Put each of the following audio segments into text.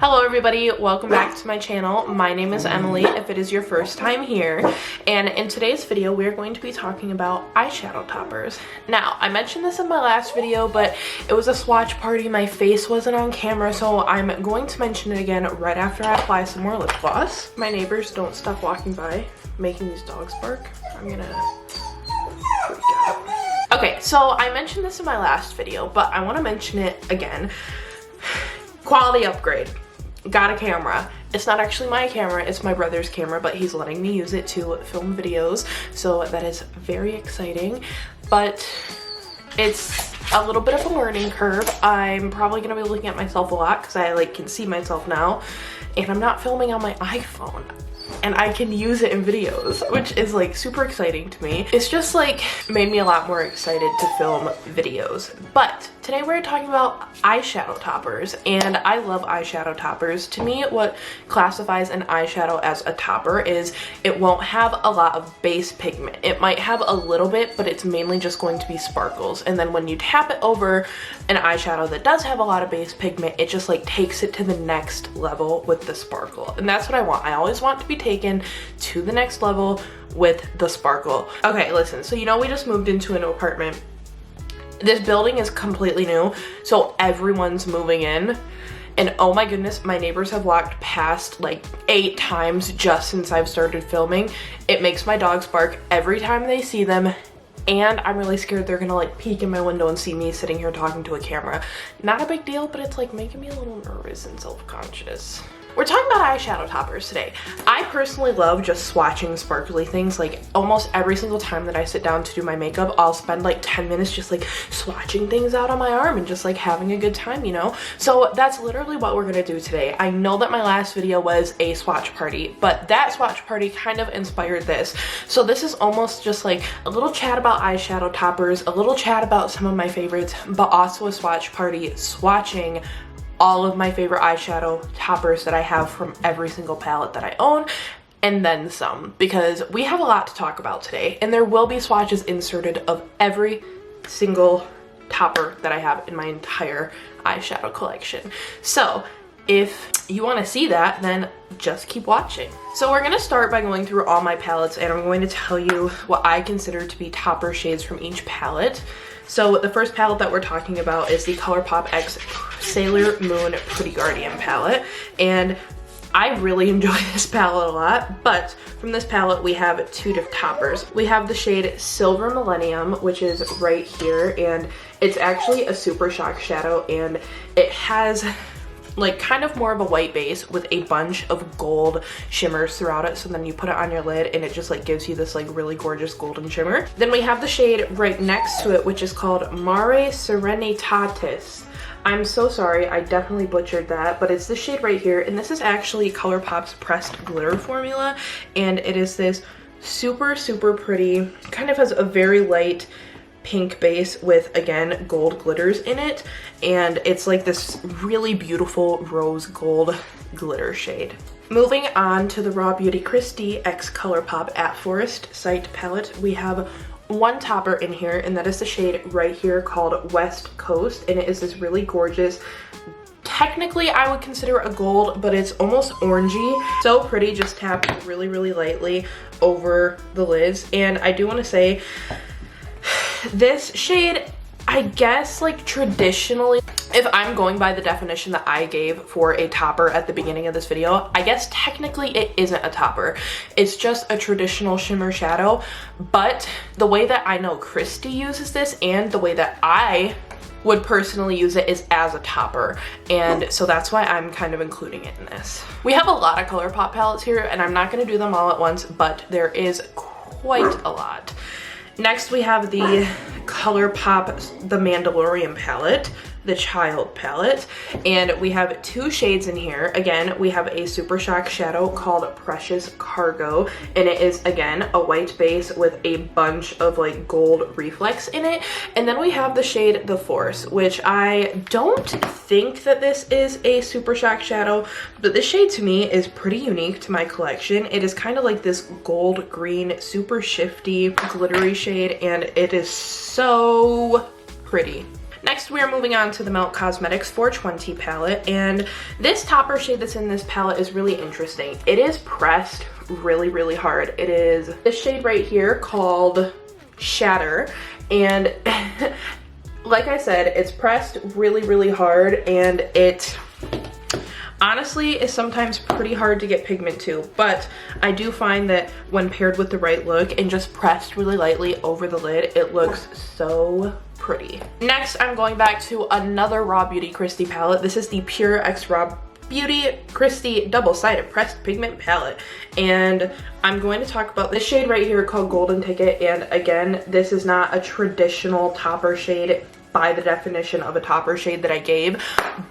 Hello everybody, welcome back to my channel. My name is Emily if it is your first time here, and in today's video we're going to be talking about eyeshadow toppers. Now, I mentioned this in my last video, but it was a swatch party. My face wasn't on camera, so I'm going to mention it again right after I apply some more lip gloss. My neighbors don't stop walking by making these dogs bark. I'm gonna freak out. Okay, so I mentioned this in my last video, but I want to mention it again. Quality upgrade. Got a camera. It's not actually my camera, it's my brother's camera, but he's letting me use it to film videos, so that is very exciting. But it's a little bit of a learning curve. I'm probably gonna be looking at myself a lot because I can see myself now, and I'm not filming on my iPhone, and I can use it in videos, which is super exciting to me. It's just made me a lot more excited to film videos. But today we're talking about eyeshadow toppers, and I love eyeshadow toppers. To me, what classifies an eyeshadow as a topper is it won't have a lot of base pigment. It might have a little bit, but it's mainly just going to be sparkles. And then when you tap it over an eyeshadow that does have a lot of base pigment, it just takes it to the next level with the sparkle. And that's what I want. I always want to be taken to the next level with the sparkle. Okay, listen, so we just moved into a new apartment. This building is completely new, so everyone's moving in. And oh my goodness, my neighbors have walked past 8 times just since I've started filming. It makes my dogs bark every time they see them. And I'm really scared they're gonna peek in my window and see me sitting here talking to a camera. Not a big deal, but it's making me a little nervous and self-conscious. We're talking about eyeshadow toppers today. I personally love just swatching sparkly things. Almost every single time that I sit down to do my makeup, I'll spend 10 minutes just swatching things out on my arm and just having a good time, So that's literally what we're gonna do today. I know that my last video was a swatch party, but that swatch party kind of inspired this. So this is almost just a little chat about eyeshadow toppers, a little chat about some of my favorites, but also a swatch party swatching all of my favorite eyeshadow toppers that I have from every single palette that I own, and then some, because we have a lot to talk about today, and there will be swatches inserted of every single topper that I have in my entire eyeshadow collection. So if you want to see that, then just keep watching. So we're going to start by going through all my palettes, and I'm going to tell you what I consider to be topper shades from each palette. So the first palette that we're talking about is the Colourpop X Sailor Moon Pretty Guardian palette, and I really enjoy this palette a lot. But from this palette we have 2 different toppers. We have the shade Silver Millennium, which is right here, and it's actually a super shock shadow, and it has kind of more of a white base with a bunch of gold shimmers throughout it. So then you put it on your lid and it just gives you this really gorgeous golden shimmer. Then we have the shade right next to it, which is called Mare Serenitatis. I'm so sorry, I definitely butchered that, but it's this shade right here, and this is actually Colourpop's pressed glitter formula, and it is this super pretty, kind of has a very light pink base with, again, gold glitters in it, and it's this really beautiful rose gold glitter shade. Moving on to the rawbeautykristi x Colourpop At Forest Sight palette, we have 1 topper in here, and that is the shade right here called West Coast, and it is this really gorgeous, technically I would consider a gold, but it's almost orangey. So pretty, just tapped really lightly over the lids. And I do want to say, this shade, I guess traditionally, if I'm going by the definition that I gave for a topper at the beginning of this video, I guess technically it isn't a topper. It's just a traditional shimmer shadow. But the way that I know Kristi uses this, and the way that I would personally use it, is as a topper, and so that's why I'm kind of including it in this. We have a lot of Colourpop palettes here, and I'm not going to do them all at once, but there is quite a lot. Next we have the Colourpop The Mandalorian palette, the Child palette, and we have 2 shades in here. Again, we have a super shock shadow called Precious Cargo, and it is, again, a white base with a bunch of gold reflex in it. And then we have the shade The Force, which I don't think that this is a super shock shadow, but this shade to me is pretty unique to my collection. It is kind of this gold green, super shifty, glittery shade, and it is so pretty. Next, we are moving on to the Melt Cosmetics 420 palette, and this topper shade that's in this palette is really interesting. It is pressed really hard. It is this shade right here called Shatter, and like I said, it's pressed really hard, and it honestly is sometimes pretty hard to get pigment to, but I do find that when paired with the right look and just pressed really lightly over the lid, it looks so pretty. Next, I'm going back to another rawbeautykristi palette. This is the Pure X rawbeautykristi double-sided pressed pigment palette, and I'm going to talk about this shade right here called Golden Ticket. And again, this is not a traditional topper shade by the definition of a topper shade that I gave,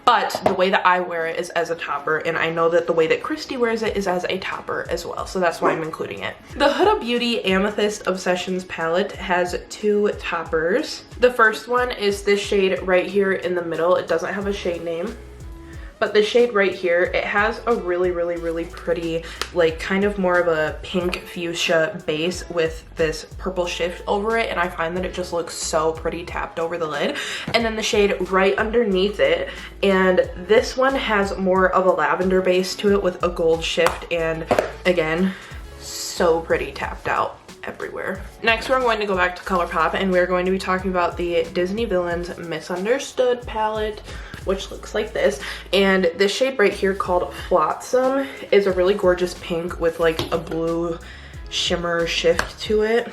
but the way that I wear it is as a topper, and I know that the way that Kristi wears it is as a topper as well, so that's why I'm including it. The Huda Beauty Amethyst Obsessions palette has two toppers. The first one is this shade right here in the middle. It doesn't have a shade name, but the shade right here, it has a really pretty, like kind of more of a pink fuchsia base with this purple shift over it, and I find that it just looks so pretty tapped over the lid. And then the shade right underneath it, and this one has more of a lavender base to it with a gold shift, and again, so pretty tapped out everywhere. Next, we're going to go back to Colourpop, and we're going to be talking about the Disney Villains Misunderstood palette, which looks like this. And this shade right here called Flotsam is a really gorgeous pink with like a blue shimmer shift to it.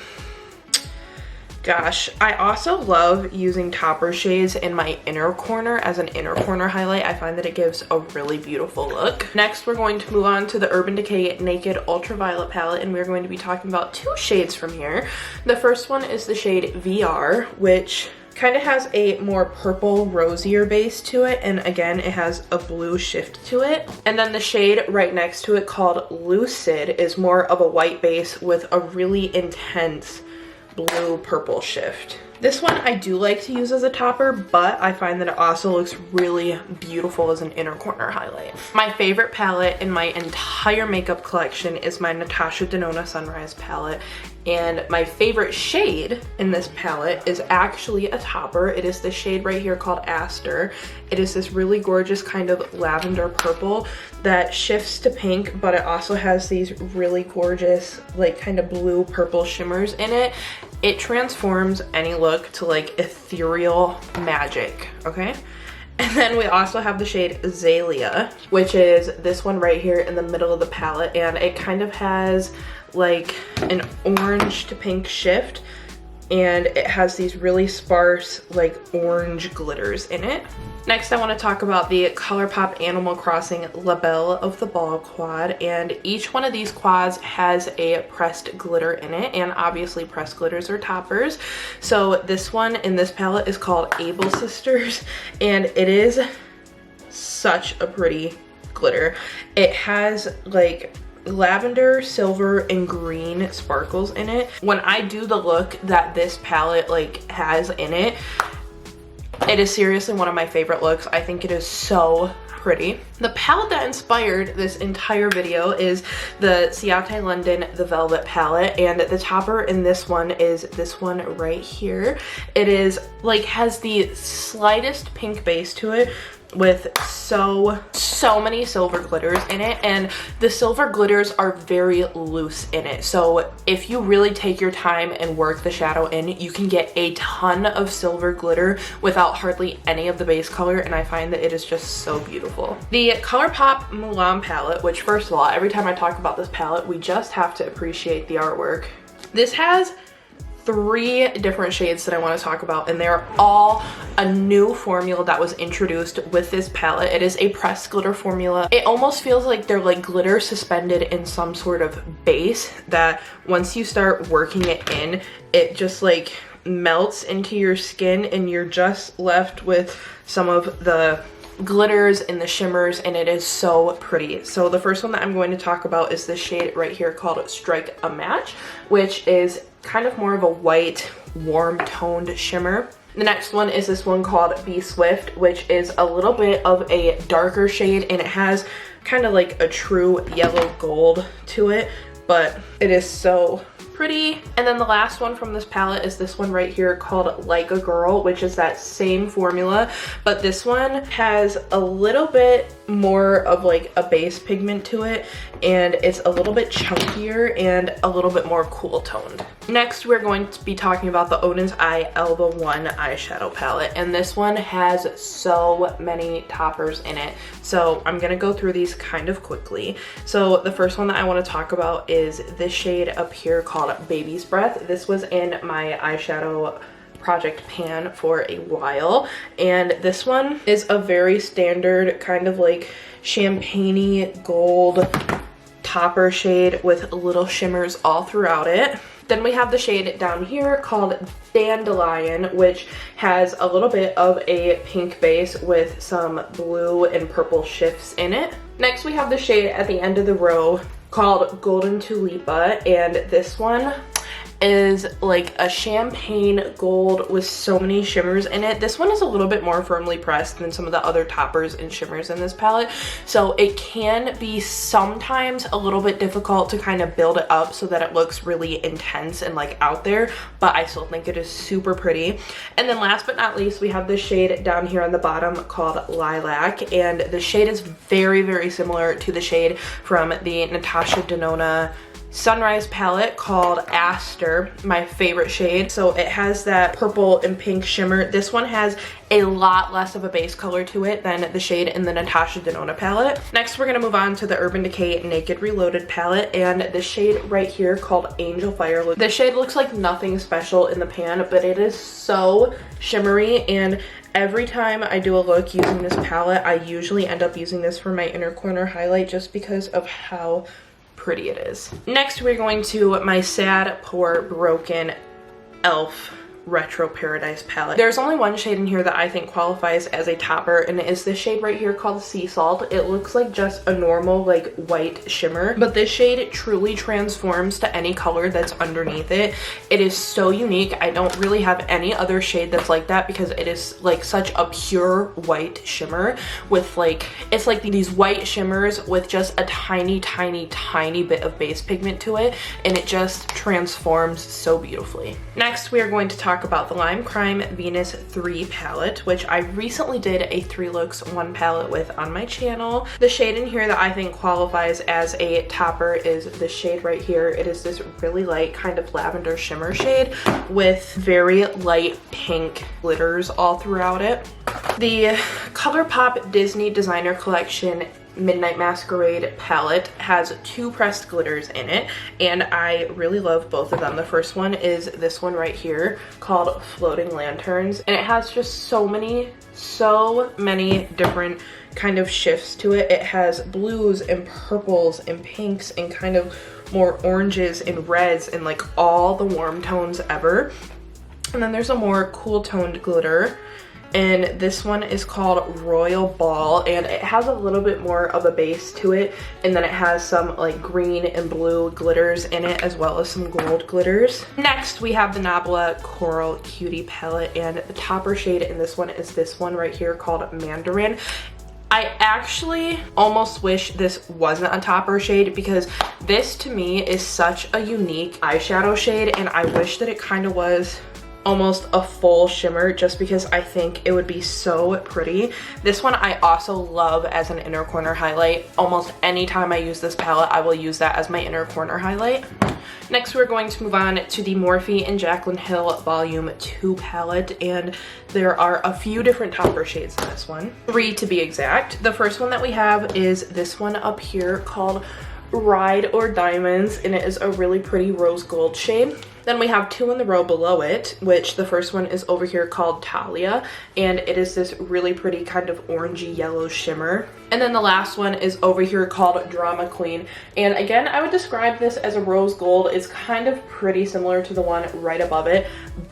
Gosh, I also love using topper shades in my inner corner as an inner corner highlight. I find that it gives a really beautiful look. Next, we're going to move on to the Urban Decay Naked Ultraviolet palette, and we're going to be talking about two shades from here. The first one is the shade VR, which kind of has a more purple rosier base to it, and again it has a blue shift to it. And then the shade right next to it called Lucid is more of a white base with a really intense blue purple shift. This one I do like to use as a topper, but I find that it also looks really beautiful as an inner corner highlight. My favorite palette in my entire makeup collection is my Natasha Denona Sunrise palette, and my favorite shade in this palette is actually a topper. It is this shade right here called Aster. It is this really gorgeous kind of lavender purple that shifts to pink, but it also has these really gorgeous like kind of blue purple shimmers in it. It transforms any look to like ethereal magic, okay? And then we also have the shade Azalea, which is this one right here in the middle of the palette, and it kind of has like an orange to pink shift, and it has these really sparse like orange glitters in it. Next, I want to talk about the Colourpop Animal Crossing Labelle of the Ball quad, and each one of these quads has a pressed glitter in it, and obviously pressed glitters are toppers. So this one in this palette is called Able Sisters, and it is such a pretty glitter. It has like lavender, silver, and green sparkles in it. When I do the look that this palette like has in it, it is seriously one of my favorite looks. I think it is so pretty. The palette that inspired this entire video is the Ciate London The Velvet palette, and the topper in this one is this one right here. It is like has the slightest pink base to it with so many silver glitters in it, and the silver glitters are very loose in it, so if you really take your time and work the shadow in, you can get a ton of silver glitter without hardly any of the base color, and I find that it is just so beautiful. The Colourpop Mulan palette, which first of all, every time I talk about this palette, we just have to appreciate the artwork. This has 3 different shades that I want to talk about, and they're all a new formula that was introduced with this palette. It is a pressed glitter formula. It almost feels like they're like glitter suspended in some sort of base that once you start working it in, it just like melts into your skin, and you're just left with some of the glitters and the shimmers, and it is so pretty. So the first one that I'm going to talk about is this shade right here called Strike a Match, which is kind of more of a white, warm toned shimmer. The next one is this one called Be Swift, which is a little bit of a darker shade, and it has kind of like a true yellow gold to it, but it is so pretty. And then the last one from this palette is this one right here called Like a Girl, which is that same formula, but this one has a little bit more of like a base pigment to it, and it's a little bit chunkier and a little bit more cool toned. Next, we're going to be talking about the Odin's Eye Alva 1 eyeshadow palette, and this one has so many toppers in it, so I'm gonna go through these kind of quickly. So the first one that I want to talk about is this shade up here called Baby's Breath. This was in my eyeshadow project pan for a while, and this one is a very standard kind of like champagne-y gold topper shade with little shimmers all throughout it. Then we have the shade down here called Dandelion, which has a little bit of a pink base with some blue and purple shifts in it. Next, we have the shade at the end of the row called Golden Tulipa, and this one is like a champagne gold with so many shimmers in it. This one is a little bit more firmly pressed than some of the other toppers and shimmers in this palette, so it can be sometimes a little bit difficult to kind of build it up so that it looks really intense and like out there, but I still think it is super pretty. And then last but not least, we have this shade down here on the bottom called Lilac, and the shade is very, very similar to the shade from the Natasha Denona Sunrise palette called Aster, my favorite shade. So it has that purple and pink shimmer. This one has a lot less of a base color to it than the shade in the Natasha Denona palette. Next, we're gonna move on to the Urban Decay Naked Reloaded palette, and the shade right here called Angel Fire. This shade looks like nothing special in the pan, but it is so shimmery, and every time I do a look using this palette, I usually end up using this for my inner corner highlight just because of how pretty it is. Next, we're going to my Sad, Poor, Broken Elf Retro Paradise palette. There's only one shade in here that I think qualifies as a topper, and it is this shade right here called Sea Salt. It looks like just a normal like white shimmer, but this shade truly transforms to any color that's underneath it. It is so unique. I don't really have any other shade that's like that because it is like such a pure white shimmer with like, it's like these white shimmers with just a tiny, tiny, tiny bit of base pigment to it, and it just transforms so beautifully. Next, we are going to talk about the Lime Crime Venus 3 palette, which I recently did a 3 looks 1 palette with on my channel. The shade in here that I think qualifies as a topper is this shade right here. It is this really light kind of lavender shimmer shade with very light pink glitters all throughout it. The Colourpop Disney Designer Collection Midnight Masquerade palette has 2 pressed glitters in it, and I really love both of them. The first one is this one right here called Floating Lanterns, and it has just so many different kind of shifts to it. It has blues and purples and pinks and kind of more oranges and reds and like all the warm tones ever. And then there's a more cool toned glitter, and this one is called Royal Ball, and it has a little bit more of a base to it, and then it has some like green and blue glitters in it as well as some gold glitters. Next, we have the Nabla Coral Cutie palette, and the topper shade in this one is this one right here called Mandarin. I actually almost wish this wasn't a topper shade because this to me is such a unique eyeshadow shade, and I wish that it kind of was almost a full shimmer just because I think it would be so pretty. This one I also love as an inner corner highlight. Almost any time I use this palette, I will use that as my inner corner highlight. Next, we're going to move on to the Morphe and Jaclyn Hill Volume 2 palette, and there are a few different topper shades in this one. 3 to be exact. The first one that we have is this one up here called Ride or Diamonds, and it is a really pretty rose gold shade. Then we have 2 in the row below it, which the first one is over here called Talia, and it is this really pretty kind of orangey yellow shimmer. And then the last one is over here called Drama Queen, and again, I would describe this as a rose gold. It's kind of pretty similar to the one right above it,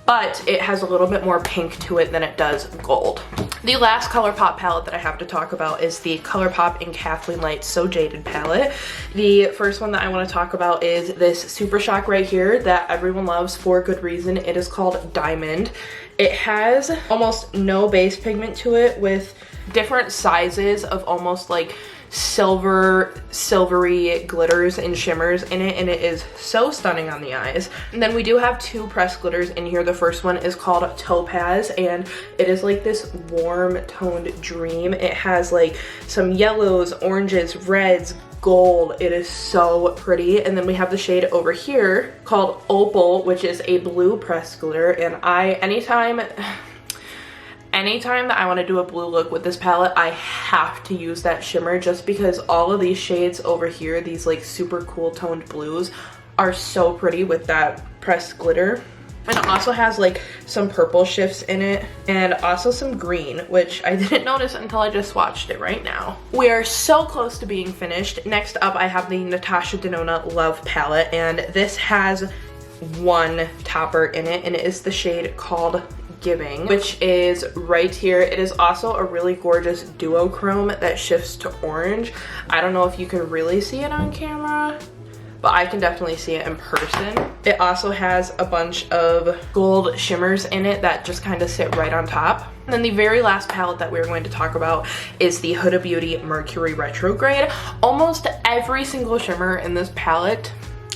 but it has a little bit more pink to it than it does gold. The last Colourpop palette that I have to talk about is the Colourpop and Kathleen Light So Jaded palette. The first one that I want to talk about is this Super Shock right here that everyone loves for good reason. It is called Diamond. It has almost no base pigment to it with different sizes of almost like silvery glitters and shimmers in it, and it is so stunning on the eyes. And then we do have two pressed glitters in here. The first one is called Topaz, and it is like this warm toned dream. It has like some yellows, oranges, reds, gold. It is so pretty. And then we have the shade over here called Opal, which is a blue pressed glitter, and anytime that I want to do a blue look with this palette, I have to use that shimmer, just because all of these shades over here, these like super cool toned blues, are so pretty with that pressed glitter. And it also has like some purple shifts in it, and also some green, which I didn't notice until I just swatched it right now. We are so close to being finished. Next up, I have the Natasha Denona Love palette, and this has one topper in it, and it is the shade called Giving, which is right here. It is also a really gorgeous duochrome that shifts to orange. I don't know if you can really see it on camera, but I can definitely see it in person. It also has a bunch of gold shimmers in it that just kind of sit right on top. And then the very last palette that we're going to talk about is the Huda Beauty Mercury Retrograde. Almost every single shimmer in this palette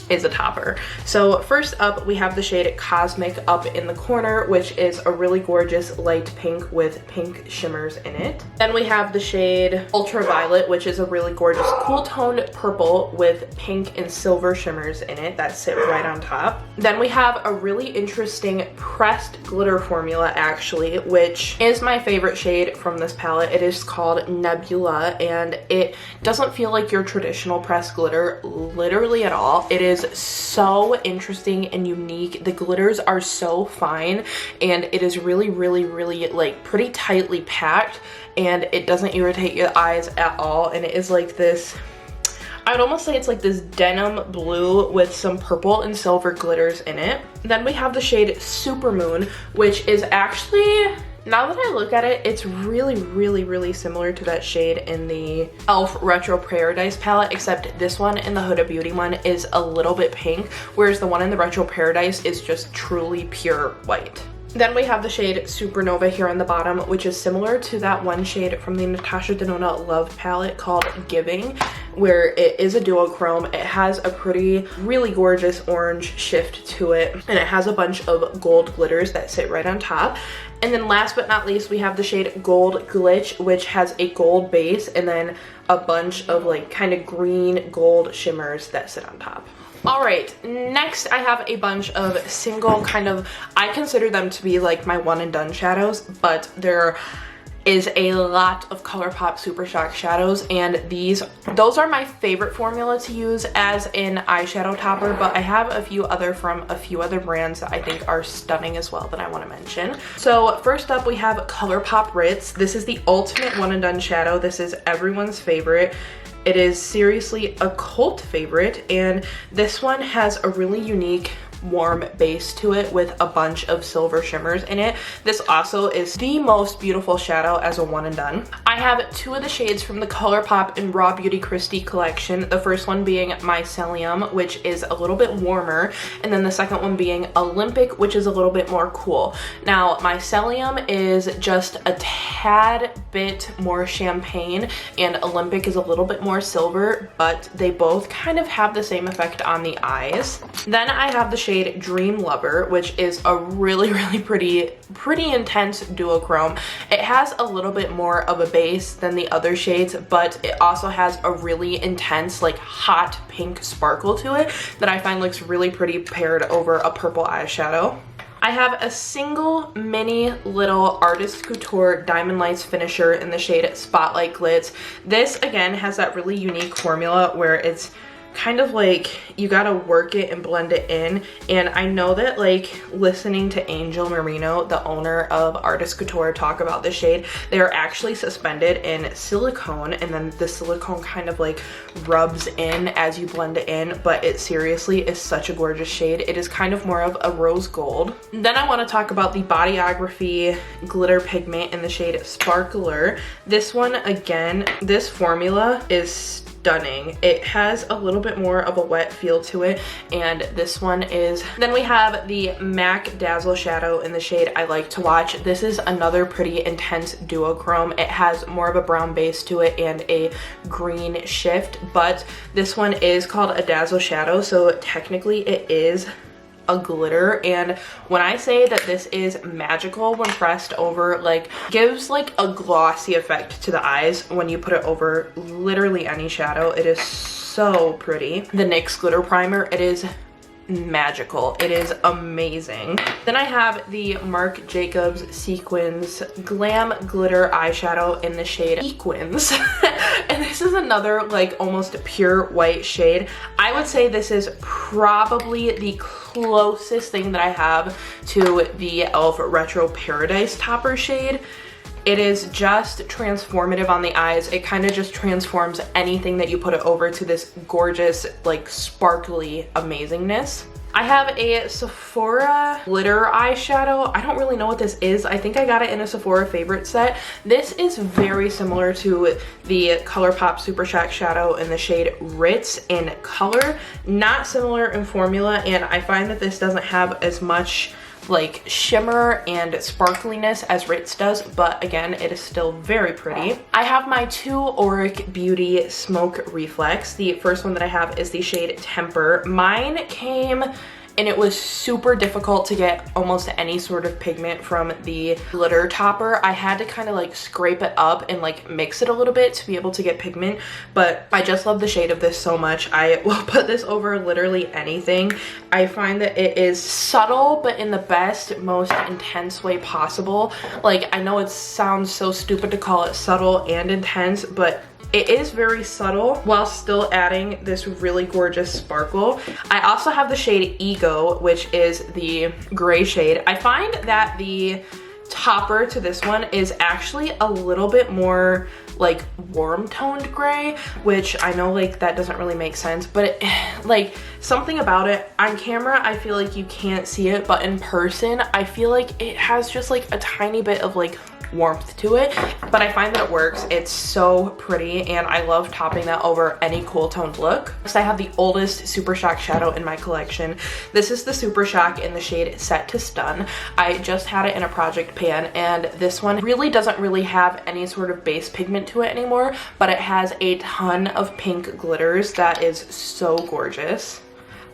is a topper. So first up, we have the shade Cosmic up in the corner, which is a really gorgeous light pink with pink shimmers in it. Then we have the shade Ultraviolet, which is a really gorgeous cool toned purple with pink and silver shimmers in it that sit right on top. Then we have a really interesting pressed glitter formula, actually, which is my favorite shade from this palette. It is called Nebula, and it doesn't feel like your traditional pressed glitter literally at all. It is so interesting and unique. The glitters are so fine, and it is really like pretty tightly packed, and it doesn't irritate your eyes at all. And it is like this, I would almost say it's like this denim blue with some purple and silver glitters in it. Then we have the shade Supermoon, which is actually, now that I look at it, it's really similar to that shade in the e.l.f. Retro Paradise palette, except this one in the Huda Beauty one is a little bit pink, whereas the one in the Retro Paradise is just truly pure white. Then we have the shade Supernova here on the bottom, which is similar to that one shade from the Natasha Denona Love palette called Giving, where it is a duochrome. It has a really gorgeous orange shift to it, and it has a bunch of gold glitters that sit right on top. And then last but not least, we have the shade Gold Glitch, which has a gold base and then a bunch of like kind of green gold shimmers that sit on top. All right, next I have a bunch of single I consider them to be like my one and done shadows, but there is a lot of Colourpop Super Shock shadows, and those are my favorite formula to use as an eyeshadow topper, but I have a few other from a few other brands that I think are stunning as well that I want to mention. So first up, we have Colourpop Ritz. This is the ultimate one and done shadow. This is everyone's favorite. It is seriously a cult favorite, and this one has a really unique warm base to it with a bunch of silver shimmers in it. This also is the most beautiful shadow as a one and done. I have two of the shades from the Colourpop and rawbeautykristi collection. The first one being Mycelium, which is a little bit warmer, and then the second one being Olympic, which is a little bit more cool. Now, Mycelium is just a tad bit more champagne, and Olympic is a little bit more silver, but they both kind of have the same effect on the eyes. Then I have the shade Dream Lover, which is a really pretty intense duochrome. It has a little bit more of a base than the other shades, but it also has a really intense, like hot pink sparkle to it that I find looks really pretty paired over a purple eyeshadow. I have a single mini little Artist Couture Diamond Lights finisher in the shade Spotlight Glitz. This again has that really unique formula where it's kind of like you gotta work it and blend it in, and I know that like listening to Angel Marino, the owner of Artist Couture, talk about this shade, they are actually suspended in silicone, and then the silicone kind of like rubs in as you blend it in, but it seriously is such a gorgeous shade. It is kind of more of a rose gold. Then I want to talk about the Bodyography glitter pigment in the shade Sparkler. This one, again, this formula is stunning. It has a little bit more of a wet feel to it, and this one is. Then we have the MAC Dazzle Shadow in the shade I Like to Watch. This is another pretty intense duochrome. It has more of a brown base to it and a green shift, but this one is called a Dazzle Shadow, so technically it is a glitter, and when I say that this is magical when pressed over, like, gives like a glossy effect to the eyes when you put it over literally any shadow. It is so pretty. The NYX glitter primer, it is magical. It is amazing. Then I have the Marc Jacobs Sequins Glam Glitter Eyeshadow in the shade Sequins. And this is another like almost pure white shade. I would say this is probably the closest thing that I have to the e.l.f. Retro Paradise Topper shade. It is just transformative on the eyes. It kind of just transforms anything that you put it over to this gorgeous, like, sparkly amazingness. I have a Sephora glitter eyeshadow. I don't really know what this is. I think I got it in a Sephora favorite set. This is very similar to the Colourpop Super Shock Shadow in the shade Ritz in color. Not similar in formula, and I find that this doesn't have as much like shimmer and sparkliness as Ritz does, but again, it is still very pretty. I have my two Auric Beauty Smoke Reflex. The first one that I have is the shade Temper. Mine came and it was super difficult to get almost any sort of pigment from the glitter topper. I had to kind of like scrape it up and like mix it a little bit to be able to get pigment, but I just love the shade of this so much. I will put this over literally anything. I find that it is subtle, but in the best, most intense way possible. Like, I know it sounds so stupid to call it subtle and intense, but it is very subtle while still adding this really gorgeous sparkle. I also have the shade Ego, which is the gray shade. I find that the topper to this one is actually a little bit more like warm toned gray, which I know like that doesn't really make sense, but like something about it on camera, I feel like you can't see it, but in person, I feel like it has just like a tiny bit of like warmth to it, but I find that it works. It's so pretty, and I love topping that over any cool toned look. Next, I have the oldest Super Shock shadow in my collection. This is the Super Shock in the shade Set to Stun. I just had it in a project pan, and this one really doesn't really have any sort of base pigment to it anymore, but it has a ton of pink glitters that is so gorgeous.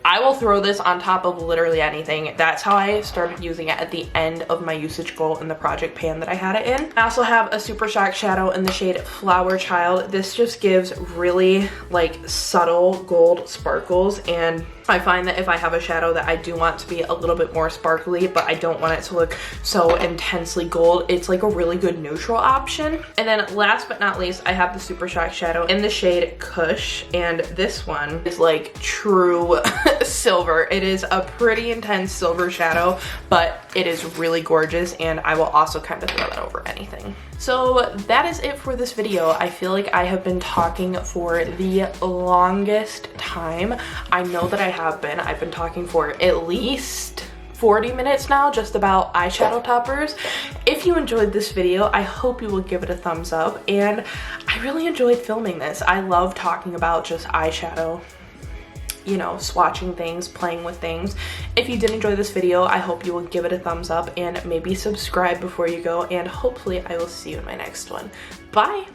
I will throw this on top of literally anything. That's how I started using it at the end of my usage goal in the project pan that I had it in. I also have a Super Shock shadow in the shade Flower Child. This just gives really like subtle gold sparkles, and I find that if I have a shadow that I do want to be a little bit more sparkly, but I don't want it to look so intensely gold, it's like a really good neutral option. And then last but not least, I have the Super Shock shadow in the shade Kush, and this one is like true silver. It is a pretty intense silver shadow, but it is really gorgeous, and I will also kind of throw that over anything. So that is it for this video. I feel like I have been talking for the longest time. I know that I've been talking for at least 40 minutes now just about eyeshadow toppers. If you enjoyed this video, I hope you will give it a thumbs up, and I really enjoyed filming this. I love talking about just eyeshadow, you know, swatching things, playing with things. If you did enjoy this video, I hope you will give it a thumbs up and maybe subscribe before you go, and hopefully I will see you in my next one. Bye!